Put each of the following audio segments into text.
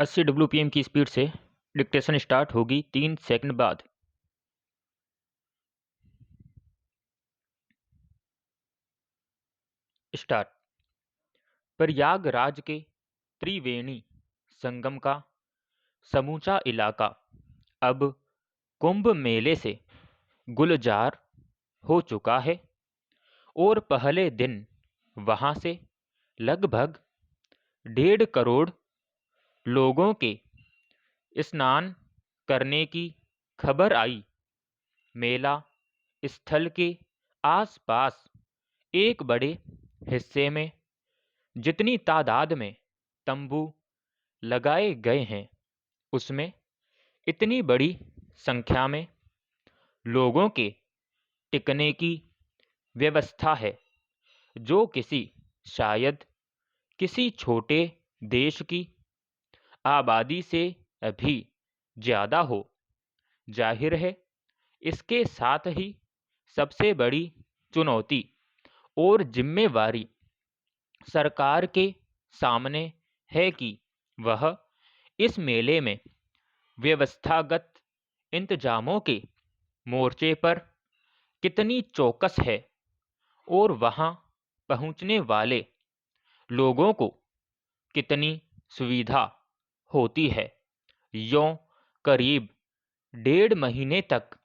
80 WPM की speed से dictation start होगी 3 सेकंड बाद। स्टार्ट। प्रयागराज के त्रिवेणी संगम का समूचा इलाका अब कुंभ मेले से गुलजार हो चुका है और पहले दिन वहां से लगभग 1.5 करोड़ लोगों के स्नान करने की खबर आई। मेला स्थल के आसपास एक बड़े हिस्से में जितनी तादाद में तंबू लगाए गए हैं, उसमें इतनी बड़ी संख्या में लोगों के टिकने की व्यवस्था है जो शायद किसी छोटे देश की आबादी से भी ज़्यादा हो। जाहिर है, इसके साथ ही सबसे बड़ी चुनौती और जिम्मेवारी सरकार के सामने है कि वह इस मेले में व्यवस्थागत इंतजामों के मोर्चे पर कितनी चौकस है और वहां पहुंचने वाले लोगों को कितनी सुविधा होती है। यों करीब 1.5 महीने तक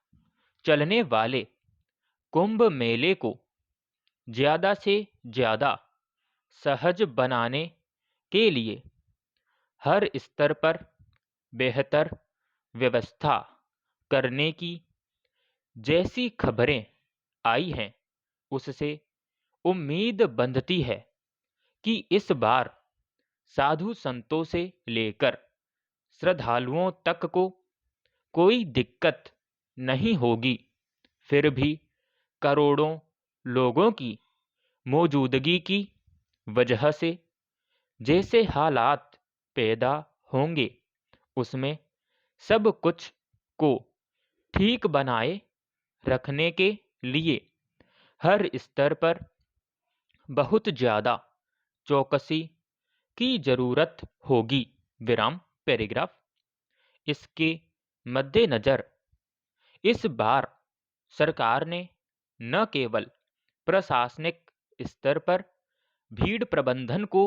चलने वाले कुंभ मेले को ज़्यादा से ज़्यादा सहज बनाने के लिए हर स्तर पर बेहतर व्यवस्था करने की जैसी खबरें आई हैं, उससे उम्मीद बंधती है कि इस बार साधु संतों से लेकर श्रद्धालुओं तक को कोई दिक्कत नहीं होगी। फिर भी करोड़ों लोगों की मौजूदगी की वजह से जैसे हालात पैदा होंगे, उसमें सब कुछ को ठीक बनाए रखने के लिए हर स्तर पर बहुत ज़्यादा चौकसी की जरूरत होगी। विराम पैराग्राफ। इसके मद्देनज़र इस बार सरकार ने न केवल प्रशासनिक स्तर पर भीड़ प्रबंधन को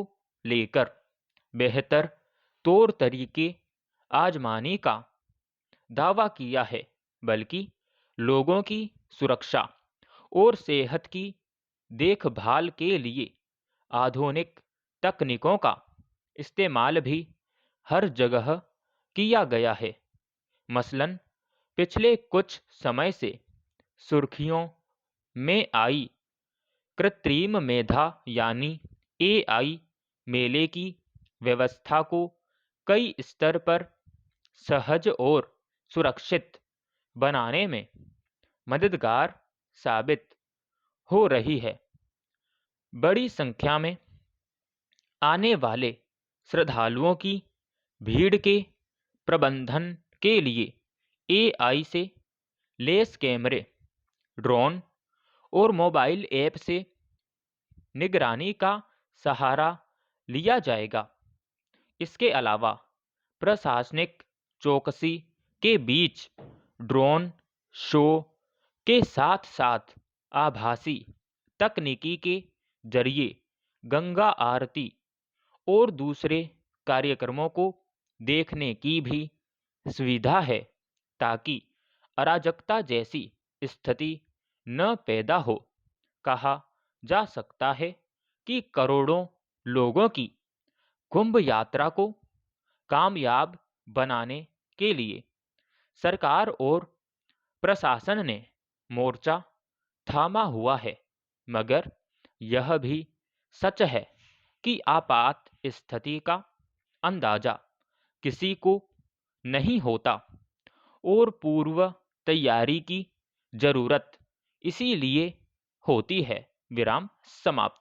लेकर बेहतर तौर तरीके आजमाने का दावा किया है, बल्कि लोगों की सुरक्षा और सेहत की देखभाल के लिए आधुनिक तकनीकों का इस्तेमाल भी हर जगह किया गया है। मसलन पिछले कुछ समय से सुर्खियों में आई कृत्रिम मेधा यानी AI मेले की व्यवस्था को कई स्तर पर सहज और सुरक्षित बनाने में मददगार साबित हो रही है। बड़ी संख्या में आने वाले श्रद्धालुओं की भीड़ के प्रबंधन के लिए AI से लेस कैमरे, ड्रोन और मोबाइल ऐप से निगरानी का सहारा लिया जाएगा। इसके अलावा प्रशासनिक चौकसी के बीच ड्रोन शो के साथ साथ आभासी तकनीकी के जरिए गंगा आरती और दूसरे कार्यक्रमों को देखने की भी सुविधा है, ताकि अराजकता जैसी स्थिति न पैदा हो। कहा जा सकता है कि करोड़ों लोगों की कुंभ यात्रा को कामयाब बनाने के लिए सरकार और प्रशासन ने मोर्चा थामा हुआ है, मगर यह भी सच है कि आपात स्थिति का अंदाजा किसी को नहीं होता और पूर्व तैयारी की जरूरत इसीलिए होती है। विराम समाप्त।